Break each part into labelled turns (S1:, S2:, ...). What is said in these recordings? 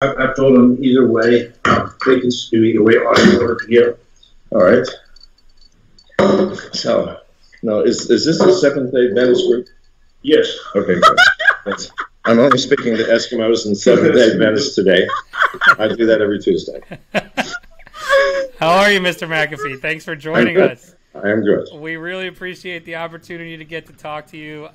S1: I've told them either way. They can do either way, audio or video.
S2: All right. So, now, is this the Seventh-day Adventist group?
S1: Yes.
S2: Okay, good. I'm only speaking to Eskimos and Seventh-day Adventists today. I do that every Tuesday.
S3: How are you, Mr. McAfee? Thanks for joining us.
S2: I am good.
S3: We really appreciate the opportunity to get to talk to you.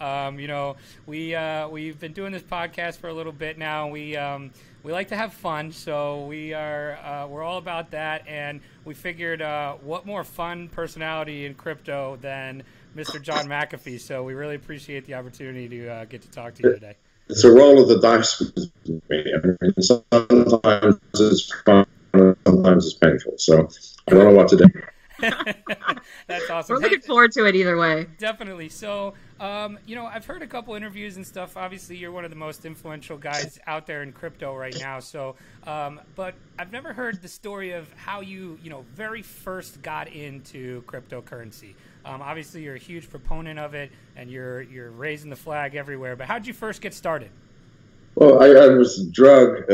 S3: We've been doing this podcast for a little bit now. We like to have fun, so we're all about that. And we figured, what more fun personality in crypto than Mr. John McAfee? So we really appreciate the opportunity to get to talk to you today.
S2: It's a roll of the dice with me. I mean, sometimes it's fun, sometimes it's painful. So I don't know what to do.
S3: That's awesome.
S4: We're looking forward to it either way.
S3: Definitely. So, I've heard a couple interviews and stuff. Obviously, you're one of the most influential guys out there in crypto right now. So, but I've never heard the story of how you very first got into cryptocurrency. Obviously, you're a huge proponent of it, and you're raising the flag everywhere. But how did you first get started?
S2: Well, I was drugged,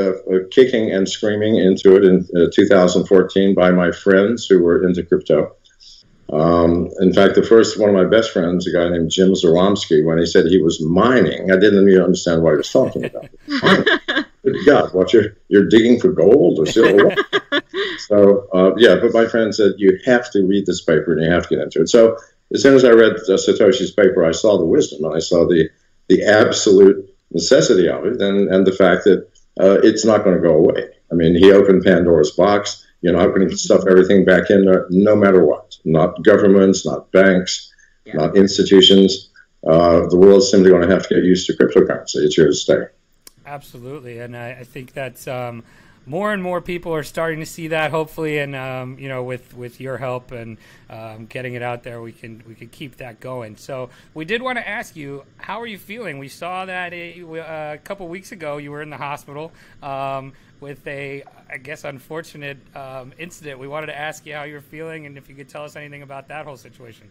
S2: kicking and screaming into it in 2014 by my friends who were into crypto. In fact, one of my best friends, a guy named Jim Zaromsky, when he said he was mining, I didn't even understand what he was talking about. Good God, what, you're digging for gold or silver? So, but my friend said, you have to read this paper and you have to get into it. So as soon as I read Satoshi's paper, I saw the wisdom and I saw the absolute necessity of it and the fact that it's not going to go away. I mean, he opened Pandora's box. You're not going to stuff everything back in there no matter what. Not governments, not banks, not institutions. The world's simply going to have to get used to cryptocurrency. It's here to stay.
S3: Absolutely. And I think that's more and more people are starting to see that, hopefully, and with your help and getting it out there, we can keep that going. So we did want to ask you, how are you feeling? We saw that a couple weeks ago you were in the hospital with a, I guess, unfortunate incident. We wanted to ask you how you're feeling and if you could tell us anything about that whole situation.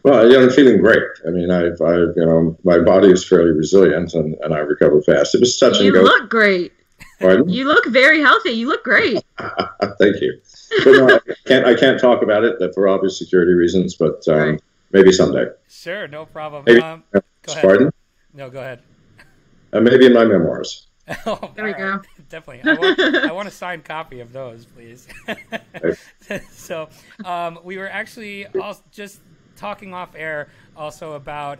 S2: Well, I'm feeling great. I mean, my body is fairly resilient and I recover fast. It was touch and go.
S4: You look great.
S2: Pardon?
S4: You look very healthy. You look great.
S2: Thank you. But no, I can't talk about it for obvious security reasons, but
S4: right.
S2: Maybe someday.
S3: Sure, no problem.
S2: Maybe,
S3: go ahead.
S2: Pardon?
S3: No, go ahead.
S2: Maybe in my memoirs.
S3: Oh,
S4: there we go.
S3: Definitely. I want a signed copy of those, please. So we were actually just talking off air also about,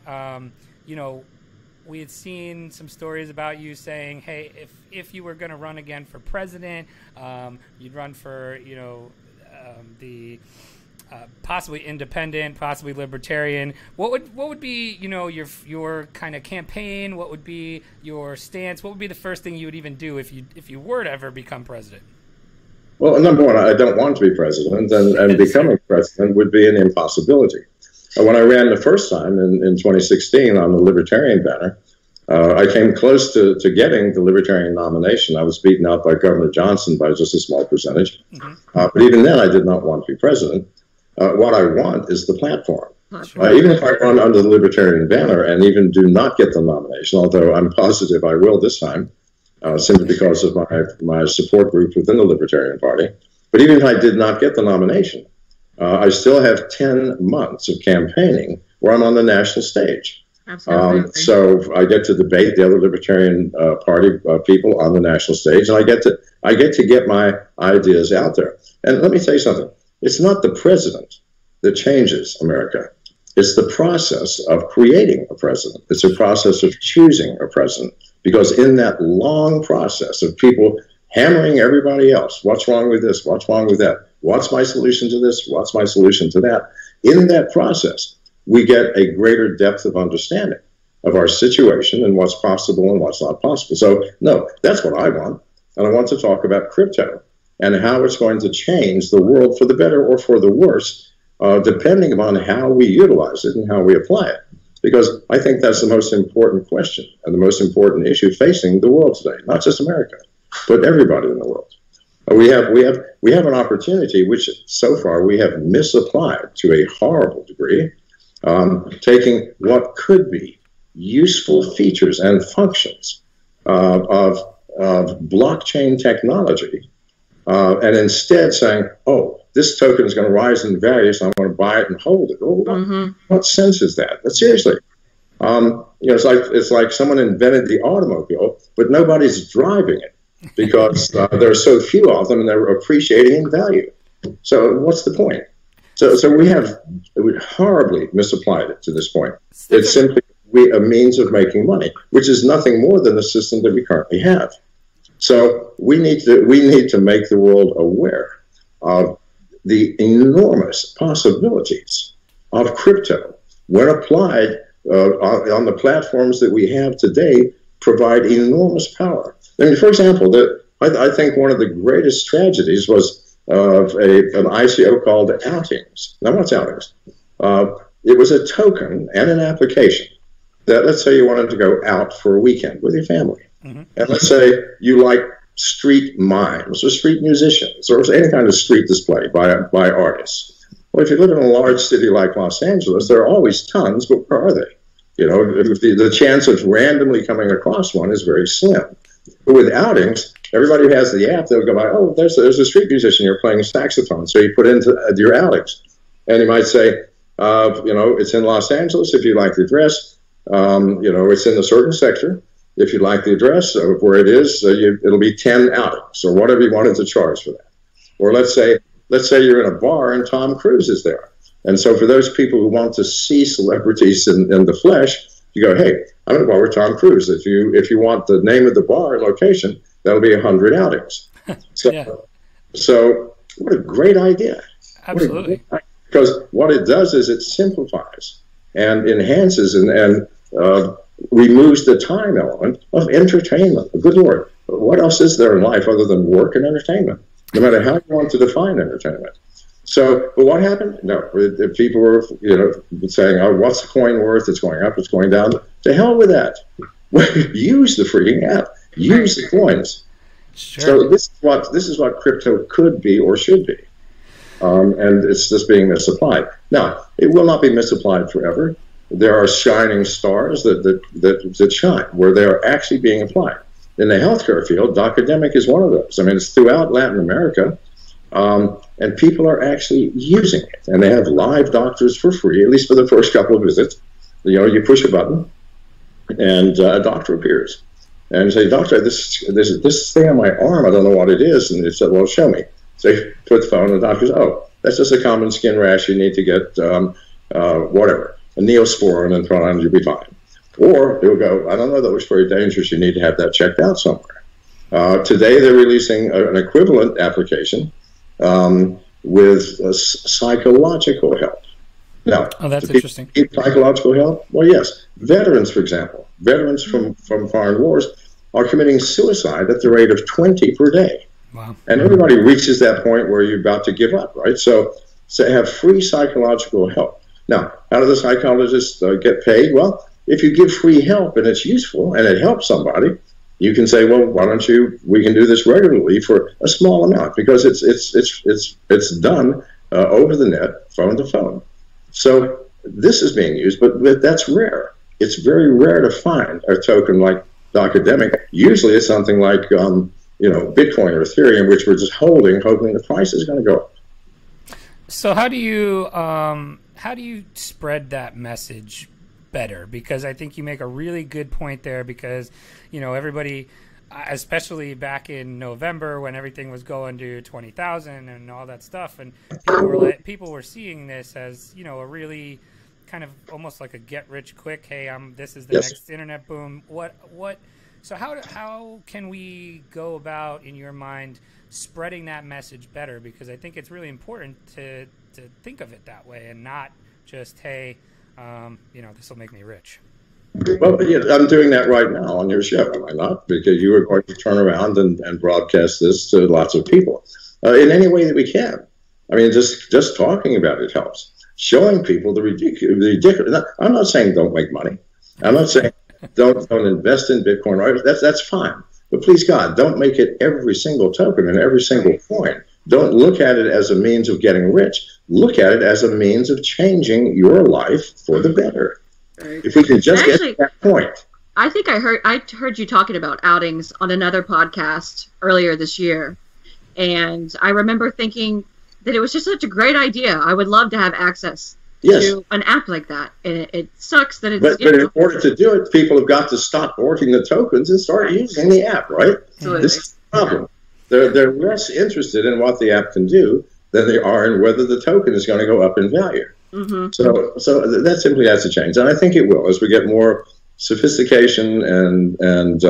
S3: we had seen some stories about you saying, hey, if you were going to run again for president, you'd run for, the possibly independent, possibly libertarian. What would be, your kind of campaign? What would be your stance? What would be the first thing you would even do if you were to ever become president?
S2: Well, number one, I don't want to be president, and becoming president would be an impossibility. When I ran the first time in 2016 on the Libertarian banner, I came close to getting the Libertarian nomination. I was beaten out by Governor Johnson by just a small percentage. Mm-hmm. But even then, I did not want to be president. What I want is the platform. Even if I run under the Libertarian banner and even do not get the nomination, although I'm positive I will this time, simply because of my support group within the Libertarian Party. But even if I did not get the nomination, I still have 10 months of campaigning where I'm on the national stage.
S4: Absolutely.
S2: So I get to debate the other Libertarian Party people on the national stage, and I get to get my ideas out there. And let me tell you something. It's not the president that changes America. It's the process of creating a president. It's a process of choosing a president. Because in that long process of people hammering everybody else, what's wrong with this? What's wrong with that? What's my solution to this? What's my solution to that? In that process, we get a greater depth of understanding of our situation and what's possible and what's not possible. So, no, that's what I want. And I want to talk about crypto and how it's going to change the world for the better or for the worse, depending upon how we utilize it and how we apply it. Because I think that's the most important question and the most important issue facing the world today, not just America, but everybody in the world. We have an opportunity which so far we have misapplied to a horrible degree, taking what could be useful features and functions of blockchain technology and instead saying, oh, this token is going to rise in value, so I'm going to buy it and hold it. Well, what sense is that? But seriously, it's like someone invented the automobile, but nobody's driving it because there are so few of them and they're appreciating in value. So what's the point? So we horribly misapplied it to this point. It's simply a means of making money, which is nothing more than the system that we currently have. So we need to make the world aware of the enormous possibilities of crypto when applied on the platforms that we have today. Provide enormous power. I mean, for example, I think one of the greatest tragedies was of an ICO called Outings. Now, what's Outings? It was a token and an application that, let's say you wanted to go out for a weekend with your family. And let's say you like street mimes or street musicians or any kind of street display by artists. Well, if you live in a large city like Los Angeles, there are always tons, but where are they? You know, the chance of randomly coming across one is very slim. But with Outings, everybody who has the app, they'll go by, oh, there's a street musician here playing saxophone. So you put into your Outings. And you might say, it's in Los Angeles if you like the address. It's in a certain sector. If you like the address of where it is, it'll be 10 Outings or whatever you wanted to charge for that. Or let's say you're in a bar and Tom Cruise is there. And so for those people who want to see celebrities in the flesh, you go, hey, I'm in a bar with Tom Cruise. If you want the name of the bar and location, that'll be 100 Outings. So what a great idea.
S3: Absolutely.
S2: Because what it does is it simplifies and enhances and removes the time element of entertainment. Good Lord, what else is there in life other than work and entertainment? No matter how you want to define entertainment. So, but what happened? No, people were, saying, "Oh, what's the coin worth? It's going up, it's going down." To hell with that. Use the freaking app. Use the coins. Sure. So this is what crypto could be or should be, and it's just being misapplied. Now, it will not be misapplied forever. There are shining stars that shine where they are actually being applied. In the healthcare field, Docademic is one of those. I mean, it's throughout Latin America. And people are actually using it, and they have live doctors for free, at least for the first couple of visits. You push a button, and a doctor appears, and you say, "Doctor, this thing on my arm, I don't know what it is." And they said, "Well, show me." So you put the phone, and the doctor says, "Oh, that's just a common skin rash. You need to get whatever, a Neosporin, and put on, you'll be fine." Or he'll go, "I don't know, that looks very dangerous. You need to have that checked out somewhere." Today, they're releasing an equivalent application. With psychological help. Now,
S3: that's interesting.
S2: Psychological help? Well, yes. Veterans, for example, from foreign wars are committing suicide at the rate of 20 per day.
S3: Wow.
S2: And everybody reaches that point where you're about to give up, right? So have free psychological help. Now, how do the psychologists get paid? Well, if you give free help and it's useful and it helps somebody, you can say, well, why don't we can do this regularly for a small amount because it's done over the net, phone to phone. So this is being used, but that's rare. It's very rare to find a token like Docademic. Usually it's something like, Bitcoin or Ethereum, which we're just holding, hoping the price is going to go up.
S3: So how do you spread that message better? Because I think you make a really good point there because, everybody, especially back in November when everything was going to 20,000 and all that stuff, and people were seeing this as, a really kind of almost like a get rich quick, hey, this is the next internet boom. So how can we go about, in your mind, spreading that message better? Because I think it's really important to think of it that way and not just, hey, this will make me rich.
S2: Well, I'm doing that right now on your show, am I not? Because you are going to turn around and broadcast this to lots of people in any way that we can. I mean, just talking about it helps. Showing people the ridiculous. I'm not saying don't make money. I'm not saying don't invest in Bitcoin. That's fine. But please God, don't make it every single token and every single coin. Don't look at it as a means of getting rich. Look at it as a means of changing your life for the better. Right. If we can just get to that point,
S4: I think I heard you talking about outings on another podcast earlier this year, and I remember thinking that it was just such a great idea. I would love to have access to an app like that, and it sucks that it's.
S2: But in order to do it, people have got to stop hoarding the tokens and start using the app, right?
S4: Absolutely.
S2: This is the problem. They're less interested in what the app can do than they are in whether the token is going to go up in value.
S4: Mm-hmm.
S2: So that simply has to change, and I think it will as we get more sophistication and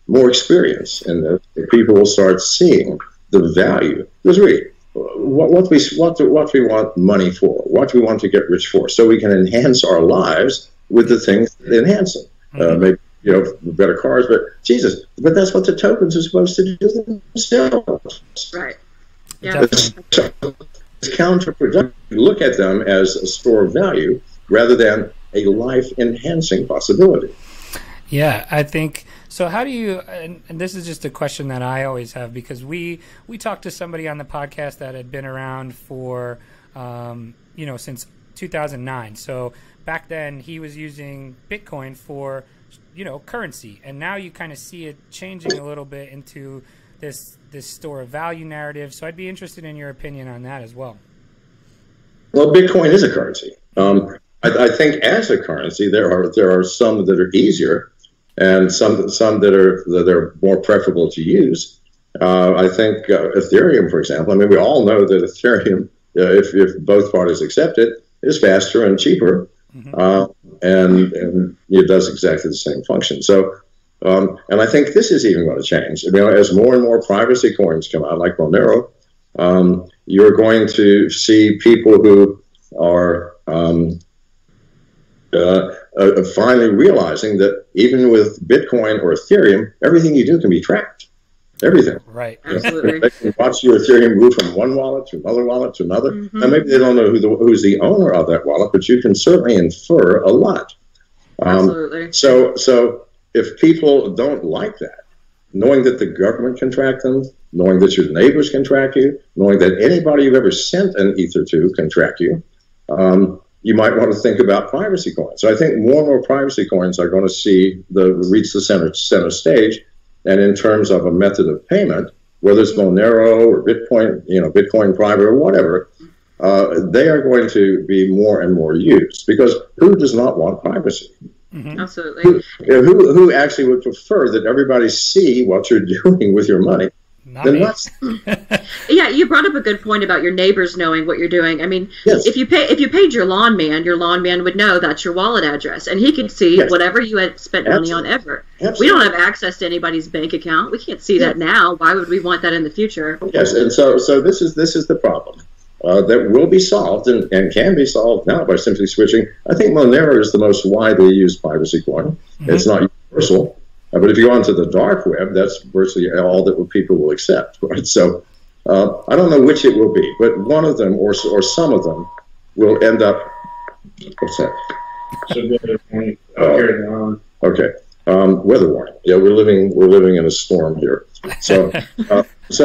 S2: more experience, and people will start seeing the value. Because really, what we want money for, what we want to get rich for, so we can enhance our lives with the things that enhance them. Maybe better cars, but that's what the tokens are supposed to do themselves.
S4: Right. Yeah.
S2: It's counterproductive. Look at them as a store of value rather than a life-enhancing possibility.
S3: Yeah, I think so. How do you? And this is just a question that I always have, because we talked to somebody on the podcast that had been around for since 2009. So back then he was using Bitcoin for currency, and now you kind of see it changing a little bit into this store of value narrative. So I'd be interested in your opinion on that as well.
S2: Well, Bitcoin is a currency. I think as a currency, there are some that are easier, and some that are more preferable to use. I think Ethereum, for example. I mean, we all know that Ethereum, if both parties accept it, is faster and cheaper, and it does exactly the same function. So, and I think this is even going to change. As more and more privacy coins come out, like Monero, you're going to see people who are finally realizing that even with Bitcoin or Ethereum, everything you do can be tracked. Everything.
S3: Right.
S4: Absolutely.
S2: They can watch your Ethereum move from one wallet to another wallet to another.
S4: Mm-hmm.
S2: And maybe they don't know who's the owner of that wallet, but you can certainly infer a lot.
S4: Absolutely.
S2: So if people don't like that, knowing that the government can track them, knowing that your neighbors can track you, knowing that anybody you've ever sent an ether to can track you, you might want to think about privacy coins. So I think more and more privacy coins are going to reach the center stage. And in terms of a method of payment, whether it's Monero or Bitcoin, Bitcoin Private or whatever, they are going to be more and more used, because who does not want privacy?
S4: Mm-hmm. Absolutely.
S2: Who actually would prefer that everybody see what you're doing with your money?
S4: Yeah, you brought up a good point about your neighbors knowing what you're doing. I mean,
S2: yes.
S4: if you paid your lawn man would know that's your wallet address, and he could see whatever you had spent money on ever.
S2: Absolutely.
S4: We don't have access to anybody's bank account. We can't see that now. Why would we want that in the future?
S2: Yes, and so this is the problem that will be solved and can be solved now by simply switching. I think Monero is the most widely used privacy coin. Mm-hmm. It's not universal. But if you go onto the dark web, that's virtually all that people will accept, right? So I don't know which it will be, but one of them or some of them will end up. What's that? Okay. Weather warning. Yeah, we're living in a storm here. So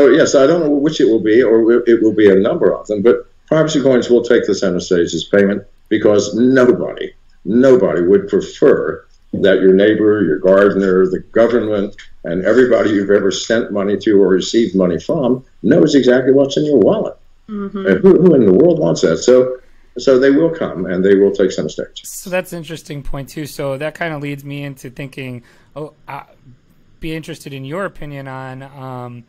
S2: yes, I don't know which it will be, or it will be a number of them. But privacy coins will take the center stage as payment, because nobody would prefer that your neighbor, your gardener, the government, and everybody you've ever sent money to or received money from knows exactly what's in your wallet. Mm-hmm. And who in the world wants that? So they will come, and they will take center stage.
S3: So that's an interesting point too. So that kind of leads me into thinking, be interested in your opinion on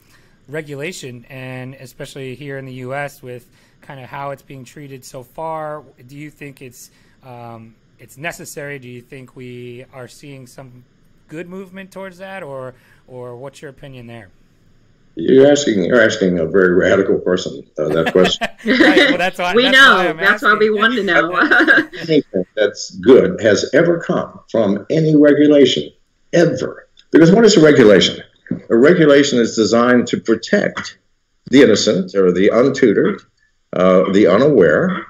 S3: regulation, and especially here in the U.S. with kind of how it's being treated so far. Do you think it's necessary? Do you think we are seeing some good movement towards that, or what's your opinion there?
S2: You're asking a very radical person that question.
S3: Right, well, that's why,
S4: we know. That's why we want to know.
S2: Anything that's good has ever come from any regulation, ever. Because what is a regulation? A regulation is designed to protect the innocent or the untutored, the unaware.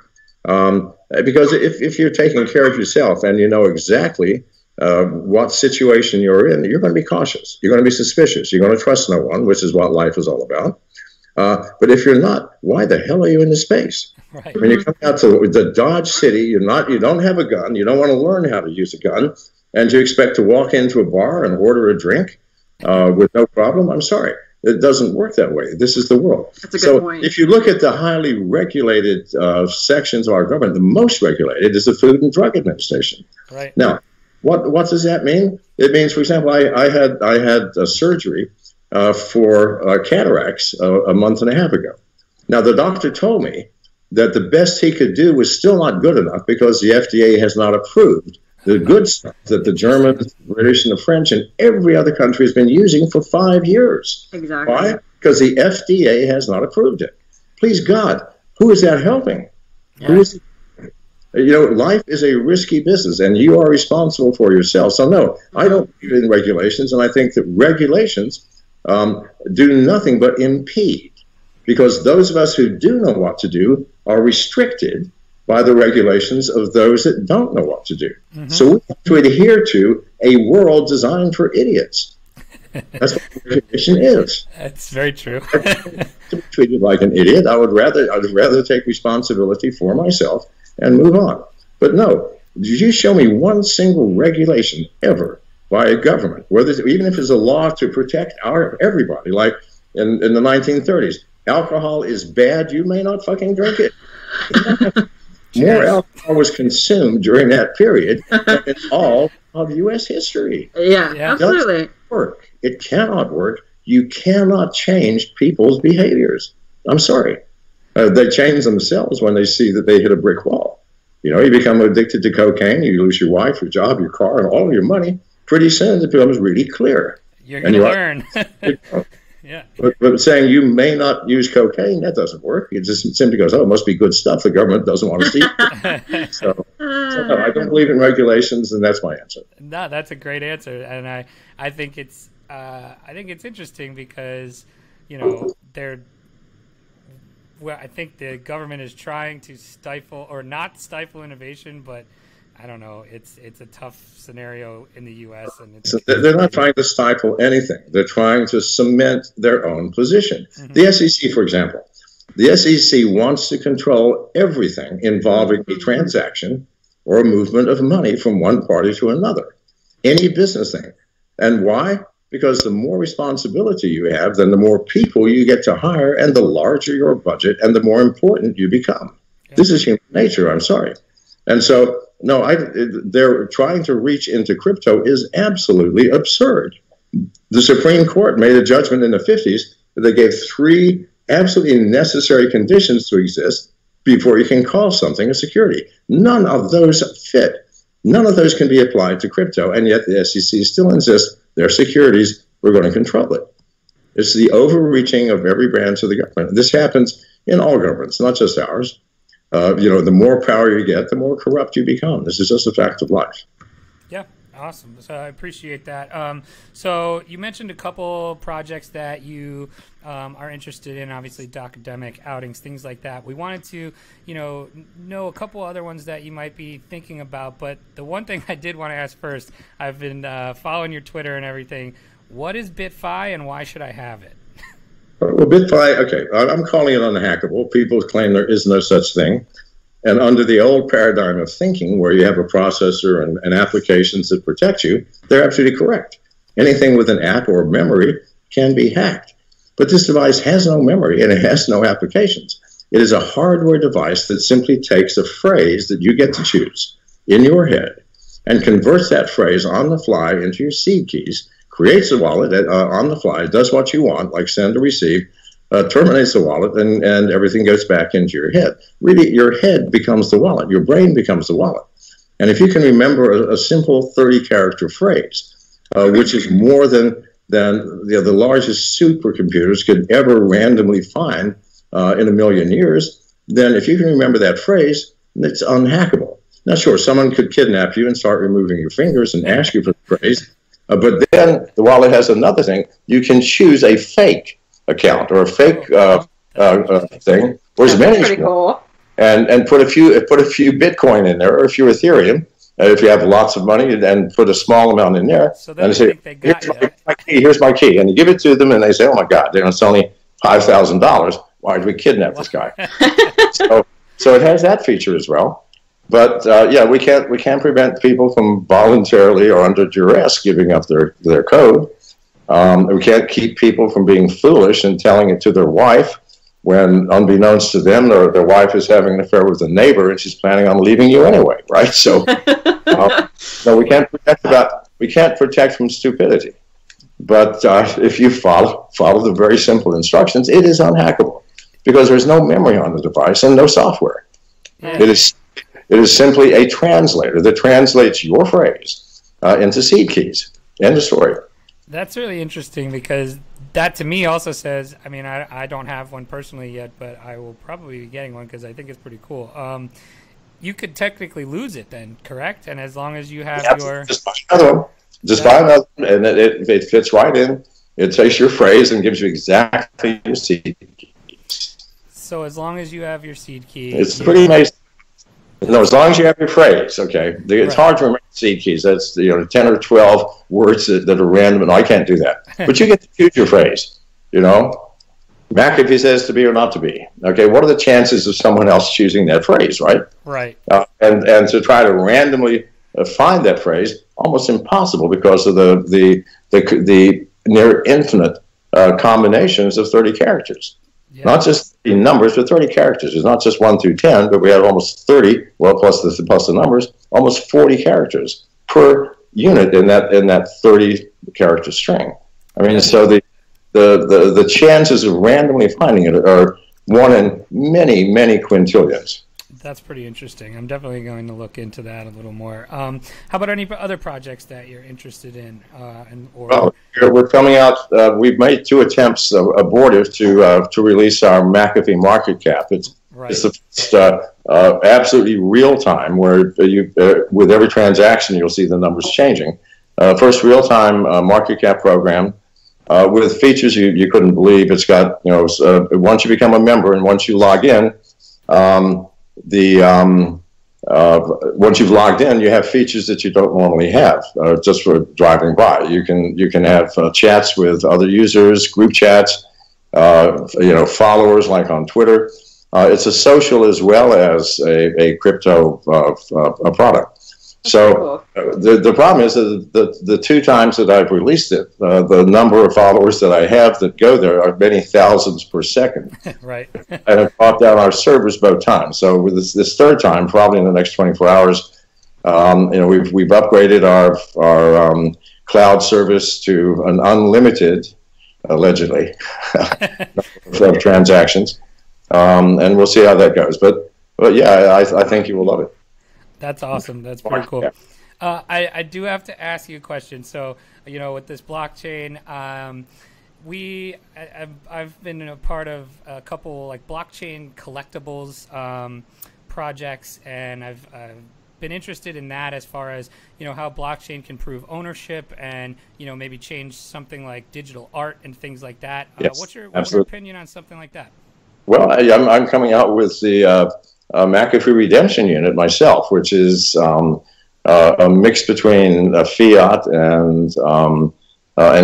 S2: Because if you're taking care of yourself and you know exactly what situation you're in, you're going to be cautious. You're going to be suspicious. You're going to trust no one, which is what life is all about. But if you're not, why the hell are you in the space?
S3: Right.
S2: When you come out to the Dodge City, you don't have a gun. You don't want to learn how to use a gun. and you expect to walk into a bar and order a drink with no problem? I'm sorry. It doesn't work that way. This is the world.
S4: That's a good point.
S2: If you look at the highly regulated sections of our government, the most regulated is the Food and Drug Administration.
S3: Right.
S2: Now, what does that mean? It means, for example, I had surgery for cataracts a month and a half ago. Now, the doctor told me that the best he could do was still not good enough because the FDA has not approved the good stuff that the Germans, the British, and the French and every other country has been using for 5 years.
S4: Exactly.
S2: Why? Because the FDA has not approved it. Please God, who is that helping?
S3: Yeah.
S2: Who is? Life is a risky business, and you are responsible for yourself. So no, I don't believe in regulations, and I think that regulations do nothing but impede, because those of us who do know what to do are restricted by the regulations of those that don't know what to do. Mm-hmm. So we have to adhere to a world designed for idiots. That's what regulation is.
S3: That's very true.
S2: To be treated like an idiot, I would rather take responsibility for myself and move on. But no, did you show me one single regulation ever by a government, even if it's a law to protect everybody, like in the 1930s, alcohol is bad, you may not fucking drink it. More alcohol was consumed during that period than in all of U.S. history.
S4: Yeah, absolutely.
S2: It doesn't work. It cannot work. You cannot change people's behaviors. I'm sorry. They change themselves when they see that they hit a brick wall. You become addicted to cocaine, you lose your wife, your job, your car, and all of your money. Pretty soon it becomes really clear.
S3: You're going to learn. Yeah.
S2: But saying you may not use cocaine, that doesn't work. It just simply goes, it must be good stuff. The government doesn't want to see. So no, I don't believe in regulations, and that's my answer.
S3: No, that's a great answer, and I think it's interesting because I think the government is trying to stifle or not stifle innovation, but I don't know. It's a tough scenario in the U.S. and
S2: they're not trying to stifle anything. They're trying to cement their own position. Mm-hmm. The SEC, for example, the SEC wants to control everything involving a transaction or a movement of money from one party to another, any business thing. And why? Because the more responsibility you have, then the more people you get to hire, and the larger your budget, and the more important you become. Yeah. This is human nature. I'm sorry. And so, no, they're trying to reach into crypto is absolutely absurd. The Supreme Court made a judgment in the 50s that they gave 3 absolutely necessary conditions to exist before you can call something a security. None of those fit. None of those can be applied to crypto, and yet the SEC still insists they're securities, we're going to control it. It's the overreaching of every branch of the government. This happens in all governments, not just ours. The more power you get, the more corrupt you become. This is just a fact of life.
S3: Yeah, awesome. So I appreciate that. So you mentioned a couple projects that you are interested in, obviously academic outings, things like that. We wanted to, know a couple other ones that you might be thinking about. But the one thing I did want to ask first, I've been following your Twitter and everything. What is BitFi and why should I have it?
S2: Well, BitFi, okay, I'm calling it unhackable. People claim there is no such thing. And under the old paradigm of thinking, where you have a processor and applications that protect you, they're absolutely correct. Anything with an app or memory can be hacked. But this device has no memory and it has no applications. It is a hardware device that simply takes a phrase that you get to choose in your head and converts that phrase on the fly into your seed keys, creates a wallet on the fly, does what you want, like send or receive, terminates the wallet, and everything goes back into your head. Really, your head becomes the wallet. Your brain becomes the wallet. And if you can remember a simple 30-character phrase, which is more than the largest supercomputers could ever randomly find in a million years, then if you can remember that phrase, it's unhackable. Now, sure, someone could kidnap you and start removing your fingers and ask you for the phrase, but then the wallet has another thing. You can choose a fake account or a fake thing, or as many as you want, and put a few Bitcoin in there or a few Ethereum. If you have lots of money, then put a small amount in there.
S3: So then they think they got
S2: here's my key, and you give it to them, and they say, "Oh my God, it's only $5,000. Why did we kidnap this guy?" So it has that feature as well. But yeah, we can't prevent people from voluntarily or under duress giving up their code. We can't keep people from being foolish and telling it to their wife when, unbeknownst to them, their wife is having an affair with a neighbor and she's planning on leaving you anyway, right? So, no, we can't protect from stupidity. But if you follow the very simple instructions, it is unhackable because there's no memory on the device and no software. Yeah. It is simply a translator that translates your phrase into seed keys. End of story.
S3: That's really interesting because that to me also says, I mean, I don't have one personally yet, but I will probably be getting one because I think it's pretty cool. You could technically lose it then, correct? And as long as you have your...
S2: Just buy another one. Just buy another one, and it fits right in. It takes your phrase and gives you exactly your seed keys.
S3: So as long as you have your seed key...
S2: It's pretty amazing. No, as long as you have your phrase, okay? It's hard to remember seed keys. That's 10 or 12 words that are random, and I can't do that. But you get to choose your phrase, McAfee says to be or not to be. Okay, what are the chances of someone else choosing that phrase, right?
S3: Right.
S2: And to try to randomly find that phrase, almost impossible because of the near infinite combinations of 30 characters. Yeah. Not just the numbers, but 30 characters. It's not just 1 through 10, but we have almost 30. Well, plus the numbers, almost 40 characters per unit in that 30 character string. I mean, so the chances of randomly finding it are 1 in many, many quintillions.
S3: That's pretty interesting. I'm definitely going to look into that a little more. How about any other projects that you're interested in?
S2: Well, we're coming out. We've made 2 attempts abortive to release our McAfee market cap. It's the first absolutely real time where with every transaction you'll see the numbers changing. First real time market cap program with features you couldn't believe. It's got once you become a member and once you log in. Once you've logged in, you have features that you don't normally have just for driving by. You can have chats with other users, group chats, followers like on Twitter. It's a social as well as a crypto product. So the problem is that the 2 times that I've released it, the number of followers that I have that go there are many thousands per second.
S3: Right.
S2: And I've brought down our servers both times. So with this 3rd time, probably in the next 24 hours, we've upgraded our cloud service to an unlimited, allegedly, of transactions, and we'll see how that goes. But yeah, I think you will love it.
S3: That's awesome. That's pretty cool. I do have to ask you a question. So, with this blockchain, I've been a part of a couple like blockchain collectibles projects, and I've been interested in that as far as how blockchain can prove ownership and maybe change something like digital art and things like that.
S2: Yes,
S3: what's your opinion on something like that?
S2: Well, I'm coming out with the McAfee Redemption Unit myself, which is a mix between fiat and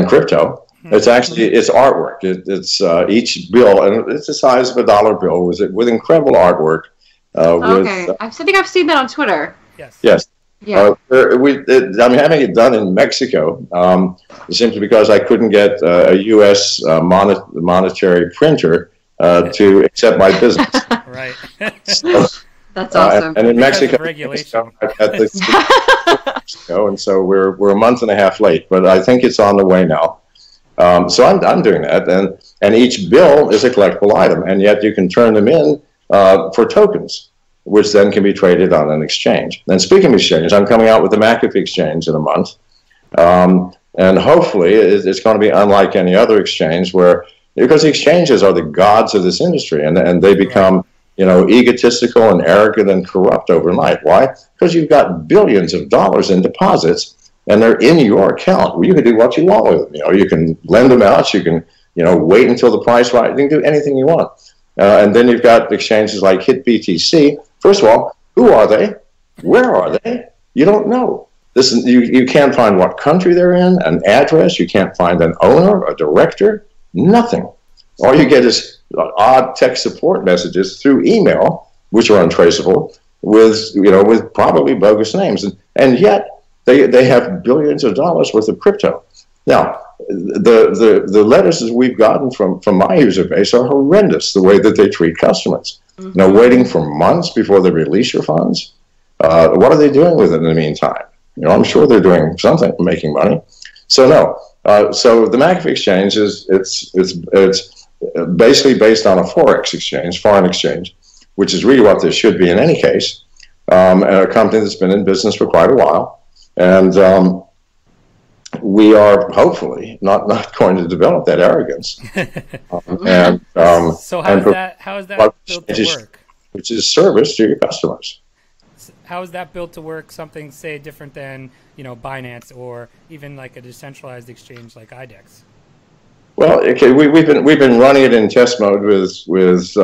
S2: crypto. It's artwork. It's each bill, and it's the size of a dollar bill, with incredible artwork.
S4: I think I've seen that on Twitter.
S2: Yes.
S4: Yeah.
S2: I'm having it done in Mexico, simply because I couldn't get a U.S. monetary printer to accept my business.
S3: Right.
S2: So,
S4: that's awesome.
S2: And in Mexico,
S3: regulation.
S2: and so we're a month and a half late, but I think it's on the way now. So I'm doing that, and each bill is a collectible item, and yet you can turn them in for tokens, which then can be traded on an exchange. And speaking of exchanges, I'm coming out with the McAfee exchange in a month, and hopefully it's going to be unlike any other exchange because the exchanges are the gods of this industry, and they become egotistical and arrogant and corrupt overnight. Why? Because you've got billions of dollars in deposits, and they're in your account. Well, you can do what you want with them. You can lend them out. You can, wait until the price right. You can do anything you want. And then you've got exchanges like HitBTC. First of all, who are they? Where are they? You don't know. You can't find what country they're in, an address. You can't find an owner, a director, nothing. All you get is odd tech support messages through email, which are untraceable, with probably bogus names, and yet they have billions of dollars worth of crypto. Now, the letters that we've gotten from my user base are horrendous, the way that they treat customers. Waiting for months before they release your funds. What are they doing with it in the meantime? I'm sure they're doing something, making money. So no. So the McAfee exchange it's basically based on a forex exchange, foreign exchange, which is really what this should be in any case. And a company that's been in business for quite a while, and we are hopefully not going to develop that arrogance.
S3: So how is that built to work?
S2: Which is service to your customers.
S3: How is that built to work? Something, say, different than Binance or even like a decentralized exchange like IDEX.
S2: Well, okay, we've been running it in test mode with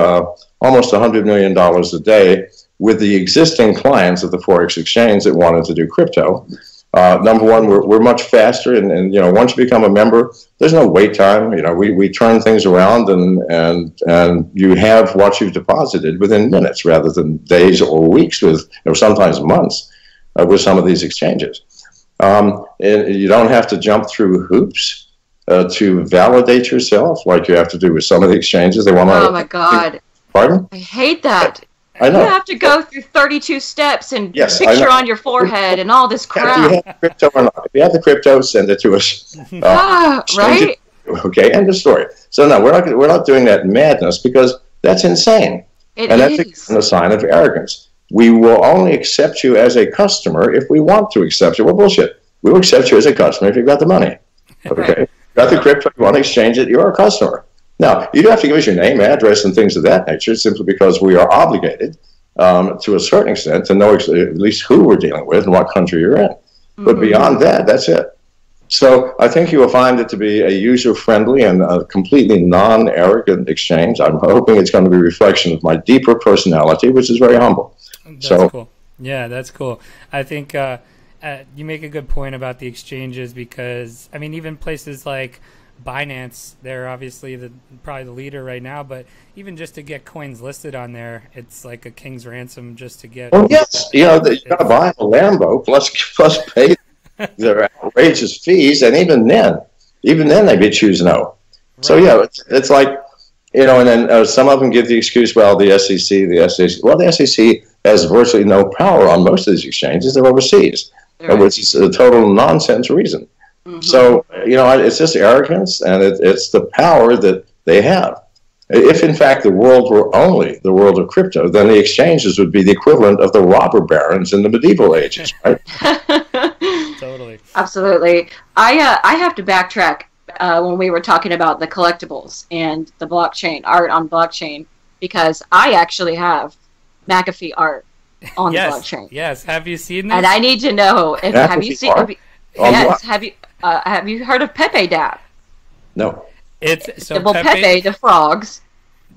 S2: almost $100 million a day with the existing clients of the forex exchange that wanted to do crypto. Number one, we're much faster, and once you become a member, there's no wait time. We turn things around, and you have what you've deposited within minutes rather than days or weeks, with sometimes months with some of these exchanges. And you don't have to jump through hoops to validate yourself like you have to do with some of the exchanges. They want.
S4: Oh my God!
S2: Pardon?
S4: I hate that.
S2: I know.
S4: You have to go through 32 steps and picture on your forehead and all this crap.
S2: Do you have crypto or not? If you have the crypto, send it to us.
S4: Right?
S2: Okay, end of story. So no, we're not doing that madness because that's insane. That's a sign of arrogance. We will only accept you as a customer if we want to accept you. Well, bullshit. We will accept you as a customer if you've got the money. Okay, you got the crypto, you want to exchange it, you're a customer. Now, you don't have to give us your name, address, and things of that nature, simply because we are obligated to a certain extent to know at least who we're dealing with and what country you're in. But beyond that, that's it. So I think you will find it to be a user-friendly and a completely non-arrogant exchange. I'm hoping it's going to be a reflection of my deeper personality, which is very humble.
S3: That's cool. Yeah, that's cool. I think you make a good point about the exchanges because, I mean, even places like Binance, they're obviously probably the leader right now, but even just to get coins listed on there, it's like a king's ransom just to get.
S2: Oh yes, you got to buy a Lambo plus pay their outrageous fees, and even then they choose no. Right. So yeah, it's like and then some of them give the excuse, well, the SEC. Well, the SEC has virtually no power on most of these exchanges. They're overseas, which is a total nonsense reason. So, it's just arrogance, and it's the power that they have. If, in fact, the world were only the world of crypto, then the exchanges would be the equivalent of the robber barons in the medieval ages, right?
S3: Totally.
S4: Absolutely. I have to backtrack when we were talking about the collectibles and the blockchain, art on blockchain, because I actually have McAfee art on the blockchain.
S3: Yes. Have you seen this?
S4: And I need to know, have you seen art? Yes. Have you heard of Pepe Dap?
S2: No.
S3: It's
S4: Pepe the frogs.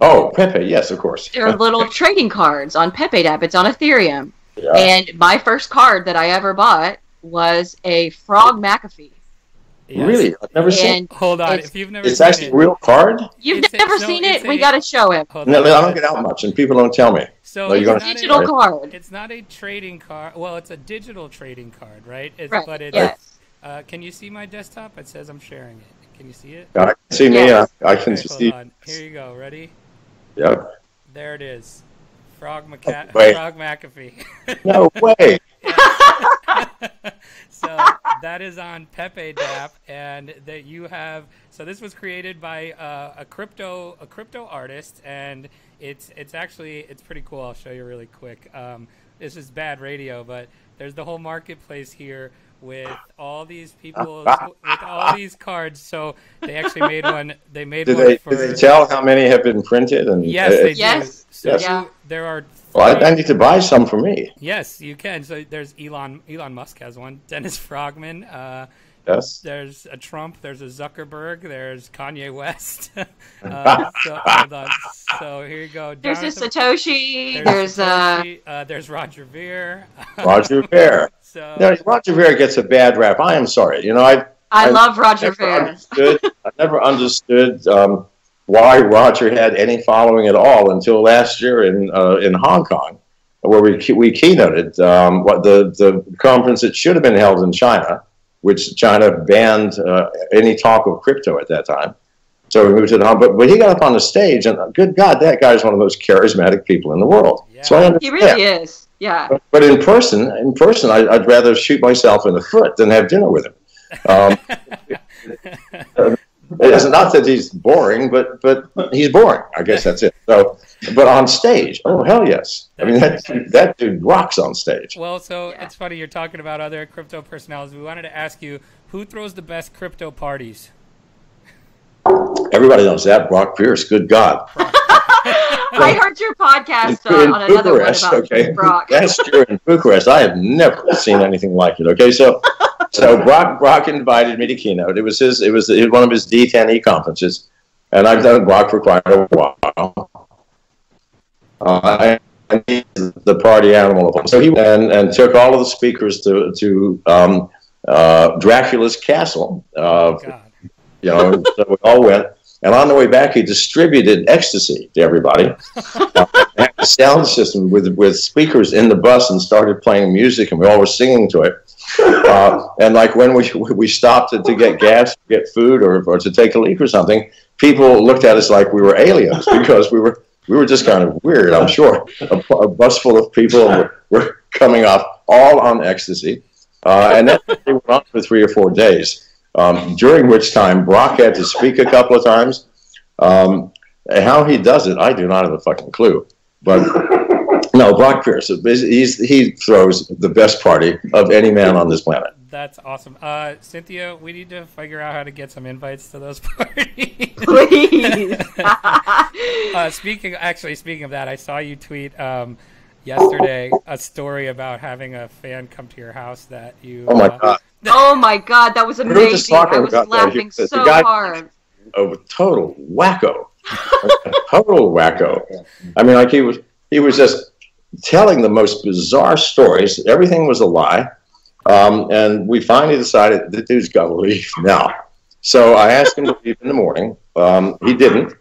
S2: Oh, Pepe, yes, of course.
S4: They're little trading cards on Pepe Dap. It's on Ethereum.
S2: Yeah.
S4: And my first card that I ever bought was a frog McAfee.
S2: Yes. Really? I've never seen it.
S3: Hold on. If you've never seen
S2: it's actually a real card?
S4: You've never seen it? We got to show him.
S2: No, I don't get out much, and people don't tell me.
S3: So
S4: it's a digital card.
S3: It's not a trading card. Well, it's a digital trading card, right?
S4: Right.
S3: But it's,
S4: yes.
S3: Can you see my desktop? It says I'm sharing it. Can you see it?
S2: I can see me.
S4: Yes.
S2: I can see.
S3: Hold on. Here you go. Ready?
S2: Yep.
S3: There it is. Frog
S2: Wait.
S3: McAfee.
S2: No way.
S3: So that is on Pepe Dap, and that you have. So this was created by a crypto artist, and it's pretty cool. I'll show you really quick. This is bad radio, but there's the whole marketplace here with all these people with all these cards. So they actually made one. They made
S2: Did
S3: one.
S2: they tell how many have been printed? And
S3: yes, they
S4: yes.
S3: do. So
S4: yeah.
S3: There are.
S2: Well, I need to buy some for me.
S3: Yes, you can. So there's Elon Musk has one. Dennis Frogman.
S2: Yes.
S3: There's a Trump. There's a Zuckerberg. There's Kanye West. So hold on. So here you go.
S4: There's a Satoshi.
S3: There's Roger Ver.
S2: Roger Ver.
S3: So
S2: Roger Ver gets a bad rap. I am sorry.
S4: I love Roger Ver.
S2: I never understood why Roger had any following at all until last year in Hong Kong. where we keynoted what the conference that should have been held in China, which China banned any talk of crypto at that time. So we moved it on. But he got up on the stage, and good God, that guy is one of the most charismatic people in the world.
S3: Yeah.
S2: So
S4: He really is. Yeah.
S2: But in person, I'd rather shoot myself in the foot than have dinner with him. It's not that he's boring, but he's boring. I guess that's it. So, but on stage, oh hell yes! I mean that dude rocks on stage.
S3: Well, so it's funny you're talking about other crypto personalities. We wanted to ask you, who throws the best crypto parties?
S2: Everybody knows that. Brock Pierce. Good God.
S4: I heard your podcast on another one about
S2: okay.
S4: Brock.
S2: Last year in Bucharest, I have never seen anything like it. Okay, so Brock invited me to keynote. It was one of his D10E conferences, and I've done Brock for quite a while. I'm the party animal of them. So he went and took all of the speakers to Dracula's castle. So we all went. And on the way back, he distributed ecstasy to everybody. Had a sound system with speakers in the bus and started playing music, and we all were singing to it. And like when we stopped to get gas, get food, or to take a leak or something, people looked at us like we were aliens because we were just kind of weird. I'm sure a bus full of people were coming off all on ecstasy, and then they went on for 3 or 4 days. During which time Brock had to speak a couple of times. How he does it, I do not have a fucking clue. But no, Brock Pierce, he throws the best party of any man on this planet.
S3: That's awesome. Cynthia, we need to figure out how to get some invites to those parties.
S4: Please.
S3: Speaking of that, I saw you tweet yesterday a story about having a fan come to your house that you...
S2: Oh, my God.
S4: Oh my God, that was amazing! I was laughing so hard.
S2: A total wacko, total wacko. I mean, like he was just telling the most bizarre stories. Everything was a lie, and we finally decided the dude's got to leave now. So I asked him to leave in the morning. He didn't.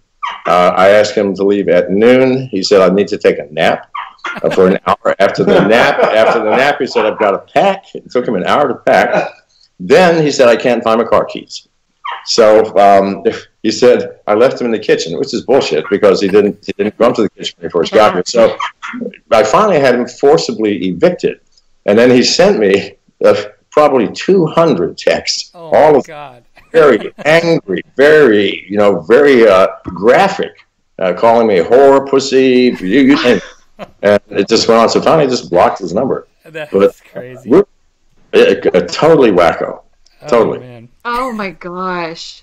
S2: I asked him to leave at noon. He said I need to take a nap. For an hour after the nap, he said, I've got to pack. It took him an hour to pack. Then he said, I can't find my car keys. So he said, I left him in the kitchen, which is bullshit because he didn't come to the kitchen when he first got here. So I finally had him forcibly evicted. And then he sent me probably 200 texts.
S3: Oh,
S2: all of
S3: God.
S2: Very angry, very graphic, calling me whore, pussy, you name it. And it just went on. So finally, just blocked his number.
S3: That's crazy.
S2: Totally wacko. Totally.
S3: Man.
S4: Oh my gosh.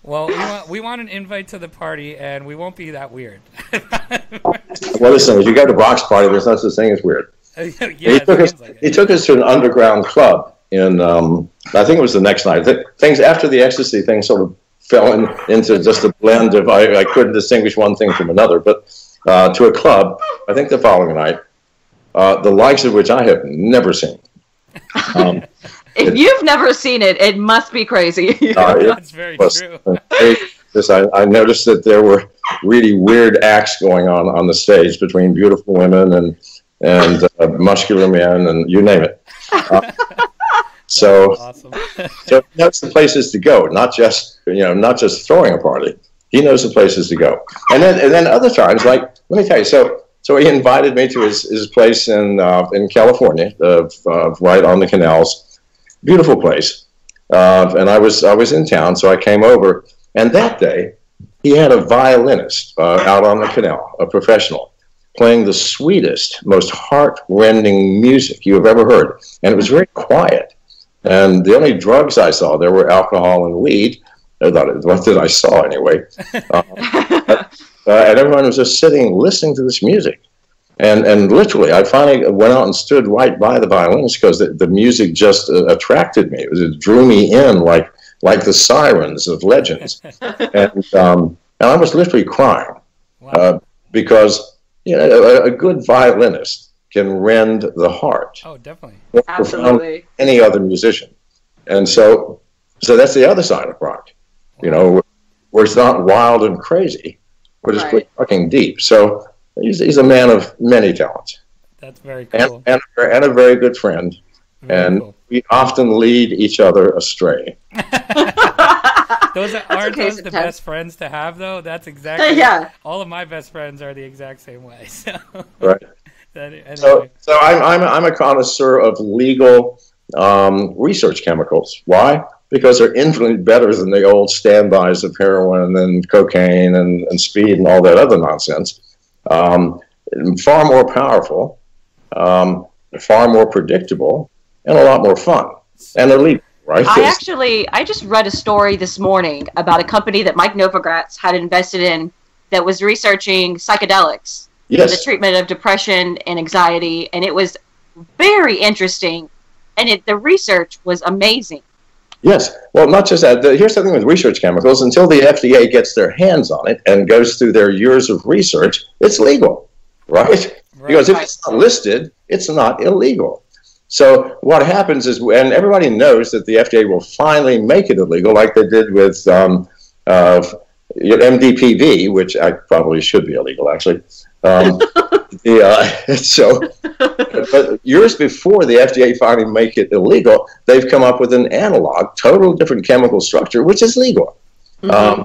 S3: Well, we want an invite to the party, and we won't be that weird.
S2: Well, listen, if you go to Brock's party, there's no such thing as weird. He took us to an underground club in, I think it was the next night. Things after the ecstasy thing sort of fell into just a blend of, I couldn't distinguish one thing from another, but to a club, I think the following night, the likes of which I have never seen.
S4: If you've never seen it, it must be crazy.
S3: That's very true.
S2: I noticed that there were really weird acts going on the stage between beautiful women and muscular men and you name it. So,
S3: awesome.
S2: So he knows the places to go, not just throwing a party. He knows the places to go. And then other times, like, let me tell you, so he invited me to his place in California, right on the canals. Beautiful place. And I was in town, so I came over. And that day, he had a violinist out on the canal, a professional, playing the sweetest, most heart-rending music you have ever heard. And it was very quiet. And the only drugs I saw there were alcohol and weed. What did I saw anyway? And everyone was just sitting, listening to this music. And literally, I finally went out and stood right by the violinist because the music just attracted me. It drew me in like the sirens of legends. And I was literally crying.
S3: Wow.
S2: Because a good violinist can rend the heart.
S3: Oh, definitely.
S4: Absolutely.
S2: Any other musician. And so that's the other side of rock. Where it's not wild and crazy, but it's pretty fucking deep. So he's a man of many talents.
S3: That's very cool.
S2: And a very good friend.
S3: Very cool.
S2: We often lead each other astray.
S3: Aren't those the best friends to have, though? That's exactly.
S4: Yeah.
S3: All of my best friends are the exact same way. So.
S2: Right.
S3: Anyway.
S2: So I'm a connoisseur of legal research chemicals. Why? Because they're infinitely better than the old standbys of heroin and cocaine and speed and all that other nonsense. Far more powerful, far more predictable, and a lot more fun. And they're legal, right?
S4: I just read a story this morning about a company that Mike Novogratz had invested in that was researching psychedelics for the treatment of depression and anxiety, and it was very interesting, and the research was amazing.
S2: Yes. Well, not just that. Here's the thing with research chemicals. Until the FDA gets their hands on it and goes through their years of research, it's legal, right? Because if it's not listed, it's not illegal. So what happens is, and everybody knows that the FDA will finally make it illegal, like they did with MDPV, which I probably should be illegal, actually. But years before the FDA finally make it illegal, they've come up with an analog, total different chemical structure, which is legal. Mm-hmm.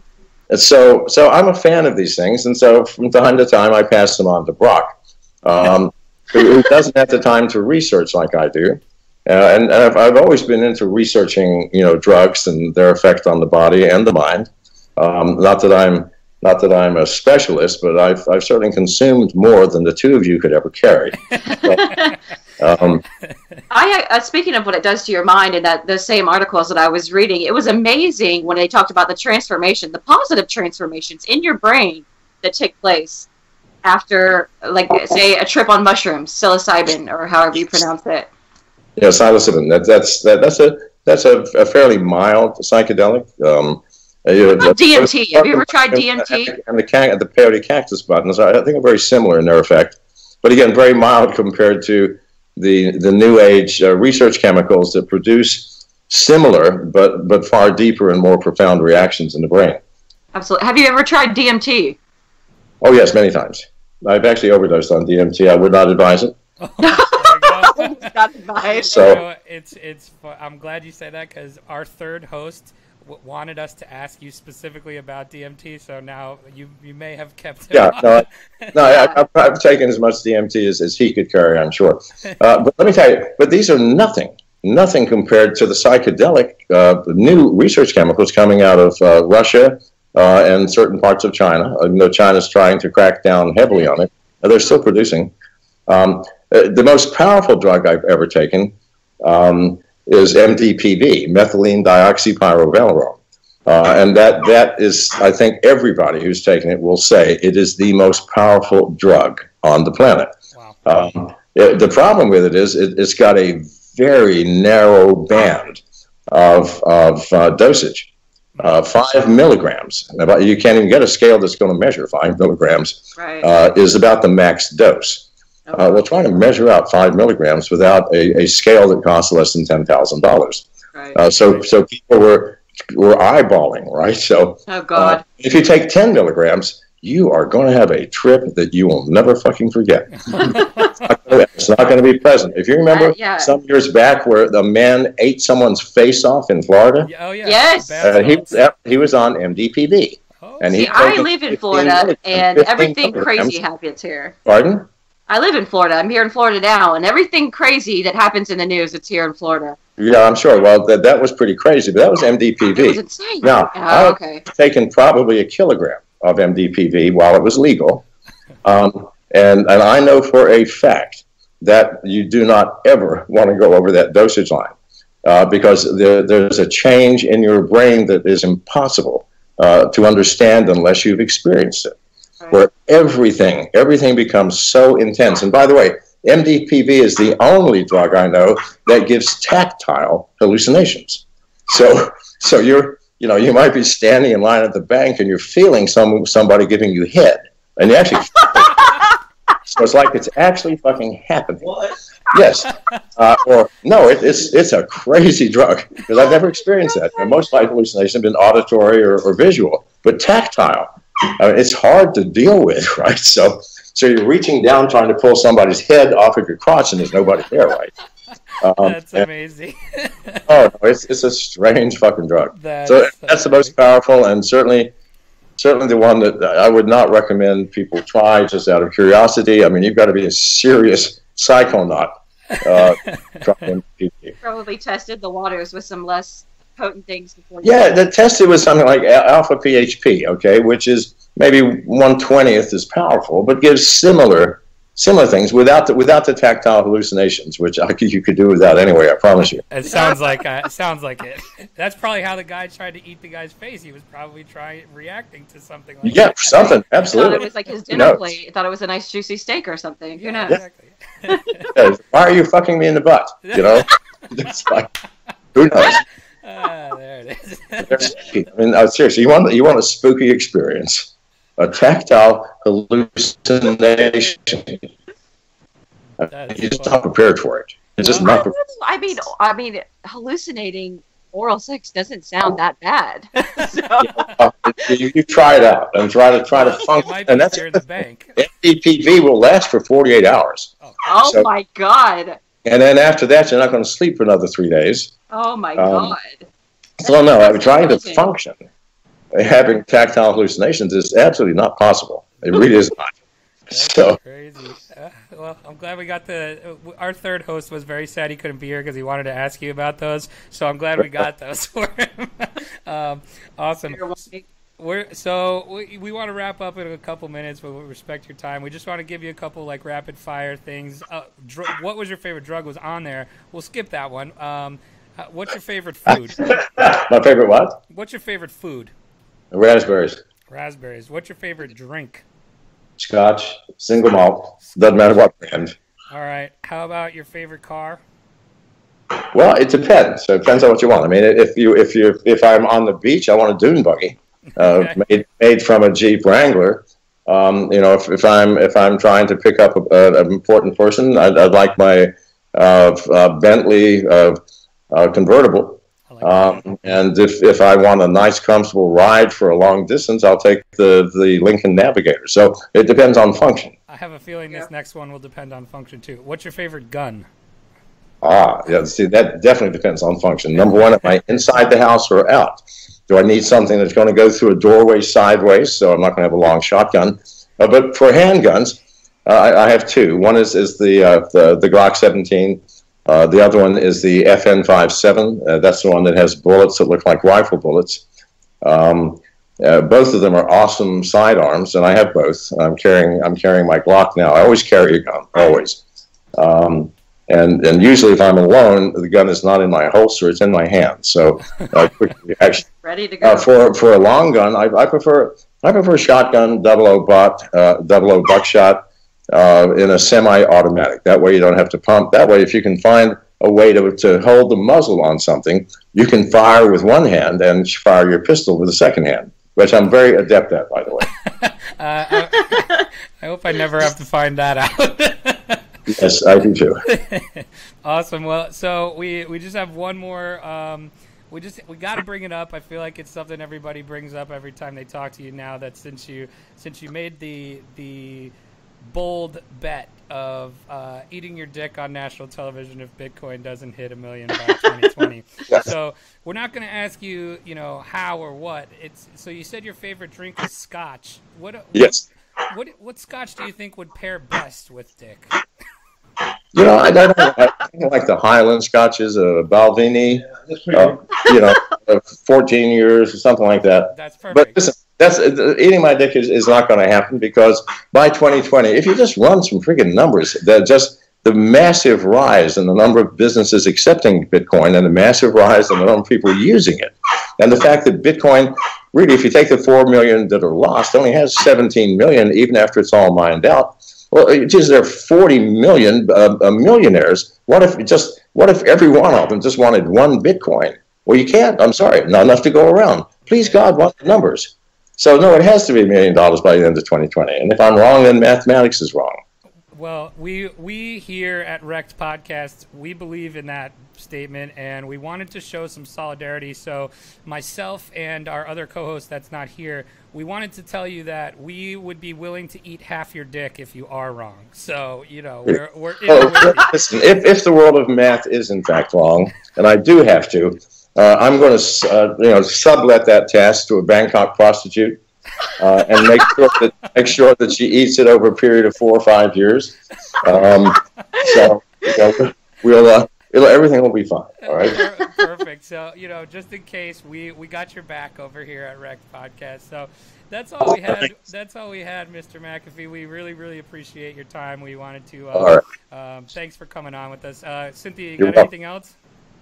S2: So I'm a fan of these things, and so from time to time I pass them on to Brock, who doesn't have the time to research like I do. And I've always been into researching, drugs and their effect on the body and the mind. Not that I'm a specialist, but I've certainly consumed more than the two of you could ever carry.
S4: Speaking of what it does to your mind, and that the same articles that I was reading, it was amazing when they talked about the transformation, the positive transformations in your brain that take place after, like, say, a trip on mushrooms, psilocybin, or however you pronounce it.
S2: Yeah, psilocybin. That's a fairly mild psychedelic.
S4: DMT. Have you ever tried DMT?
S2: And the peyote cactus buttons, I think, are very similar in their effect. But again, very mild compared to the new age research chemicals that produce similar but far deeper and more profound reactions in the brain. Absolutely.
S4: Have you ever tried DMT?
S2: Oh, yes, many times. I've actually overdosed on DMT. I would not advise it.
S3: So I'm glad you said that, because our third host wanted us to ask you specifically about DMT, so now you may have kept it on.
S2: I've taken as much DMT as he could carry, I'm sure. But let me tell you, these are nothing compared to the psychedelic, the new research chemicals coming out of Russia and certain parts of China. Even though China's trying to crack down heavily on it, they're still producing. The most powerful drug I've ever taken is MDPV, methylene dioxypyrovalerone. And that is, I think everybody who's taken it will say it is the most powerful drug on the planet. Wow. The problem with it is it's got a very narrow band of dosage, 5 milligrams. You can't even get a scale that's going to measure 5 milligrams, is about the max dose. We're trying to measure out 5 milligrams without a scale that costs less than $10,000. Right. So people were eyeballing, right? So if you take 10 milligrams, you are going to have a trip that you will never fucking forget. It's not going to be pleasant. If you remember some years back where the man ate someone's face off in Florida.
S3: Oh, yeah. Yes.
S2: He was on MDPV.
S4: Oh. And I live in Florida, and everything crazy happens here.
S2: Pardon?
S4: I live in Florida. I'm here in Florida now, and everything crazy that happens in the news, it's here in Florida.
S2: Yeah, I'm sure. Well, that was pretty crazy, but that was MDPV.
S4: It was insane.
S2: Now, I've taken probably 1 kilogram of MDPV while it was legal, and I know for a fact that you do not ever want to go over that dosage line because there's a change in your brain that is impossible to understand unless you've experienced it. Right. Where everything becomes so intense. And by the way, MDPV is the only drug I know that gives tactile hallucinations. So you might be standing in line at the bank and you're feeling somebody giving you head, and you actually so it's like it's actually fucking happening. What? Yes. Or no, it's a crazy drug because I've never experienced that. And most of my hallucinations have been auditory or visual, but tactile. I mean, it's hard to deal with, right? So So you're reaching down trying to pull somebody's head off of your crotch, and there's nobody there, right?
S3: That's amazing.
S2: Oh, no, it's a strange fucking drug. That's the most powerful, and certainly the one that I would not recommend people try just out of curiosity. I mean, you've got to be a serious psychonaut.
S4: Probably tested the waters with some less potent things before.
S2: The tested with something like alpha PHP, okay, which is maybe 1/20th as powerful, but gives similar things without the tactile hallucinations, which you could do without anyway. I promise you.
S3: It sounds like it. That's probably how the guy tried to eat the guy's face. He was probably reacting to something like that.
S2: Yeah, something absolutely.
S4: I thought it was like his dinner plate. I thought it was a nice juicy steak or something. Who knows?
S3: Exactly.
S2: Why are you fucking me in the butt? You know, it's like, who knows?
S3: There it is.
S2: I mean, seriously, you want a spooky experience. A tactile hallucination. You're just not prepared for it. It's just not prepared.
S4: I mean, hallucinating oral sex doesn't sound that bad.
S2: You try it out and try to function. And that's
S3: in the bank.
S2: MDPV will last for 48 hours.
S4: Oh my God!
S2: And then after that, you're not going to sleep for another 3 days.
S4: Oh my God!
S2: So no, I'm trying to function. Having tactile hallucinations is absolutely not possible. It really is not.
S3: That's crazy. Well, I'm glad we got our third host was very sad he couldn't be here because he wanted to ask you about those. So I'm glad we got those for him. Awesome. We want to wrap up in a couple minutes, but we respect your time. We just want to give you a couple like rapid fire things. What was your favorite drug was on there? We'll skip that one. What's your favorite food?
S2: My favorite what?
S3: What's your favorite food?
S2: Raspberries.
S3: Raspberries. What's your favorite drink?
S2: Scotch, single malt. Doesn't matter what brand.
S3: All right. How about your favorite car?
S2: Well, it depends. So it depends on what you want. I mean, if I'm on the beach, I want a dune buggy, made from a Jeep Wrangler. If I'm trying to pick up an important person, I'd like my Bentley convertible. And if I want a nice, comfortable ride for a long distance, I'll take the Lincoln Navigator. So it depends on function.
S3: I have a feeling this next one will depend on function too. What's your favorite gun?
S2: See, that definitely depends on function. Number one, am I inside the house or out? Do I need something that's going to go through a doorway sideways? So I'm not going to have a long shotgun. But for handguns, I have two. One is the Glock 17. The other one is the FN57. That's the one that has bullets that look like rifle bullets. Both of them are awesome sidearms, and I have both. I'm carrying my Glock now. I always carry a gun, always. And usually, if I'm alone, the gun is not in my holster; it's in my hand. So, actually,
S4: ready to go.
S2: For a long gun, I prefer shotgun, 00 buckshot. In a semi-automatic. That way you don't have to pump. That way, if you can find a way to hold the muzzle on something, you can fire with one hand and fire your pistol with the second hand, which I'm very adept at, by the way.
S3: I hope I never have to find that out.
S2: Yes, I do too.
S3: Awesome. Well, so we just have one more. We got to bring it up. I feel like it's something everybody brings up every time they talk to you now. That since you made the bold bet of eating your dick on national television if Bitcoin doesn't hit 1 million by 2020. Yes. So we're not going to ask you, how or what. So you said your favorite drink is Scotch.
S2: Yes.
S3: What Scotch do you think would pair best with dick?
S2: I don't like the Highland Scotches, Balvenie, 14 years or something like that.
S3: That's perfect.
S2: But listen, eating my dick is not going to happen because by 2020, if you just run some freaking numbers, just the massive rise in the number of businesses accepting Bitcoin and the massive rise in the number of people using it, and the fact that Bitcoin, really, if you take the 4 million that are lost, only has 17 million even after it's all mined out. Well, there are 40 million millionaires. What if every one of them just wanted one Bitcoin? Well, you can't. I'm sorry, not enough to go around. Please God, what numbers? So no, it has to be $1 million by the end of 2020. And if I'm wrong, then mathematics is wrong.
S3: Well, we here at REKT Podcast, we believe in that statement, and we wanted to show some solidarity. So myself and our other co-host that's not here, we wanted to tell you that we would be willing to eat half your dick if you are wrong. So, we're
S2: listen, if the world of math is in fact wrong, and I do have to, I'm going to sublet that task to a Bangkok prostitute. And make sure that she eats it over a period of 4 or 5 years. So everything will be fine. All right.
S3: Perfect. So just in case, we got your back over here at REKT Podcast. So that's all we had. That's all we had, Mr. McAfee. We really appreciate your time. We wanted to. Thanks for coming on with us, Cynthia. You got anything else?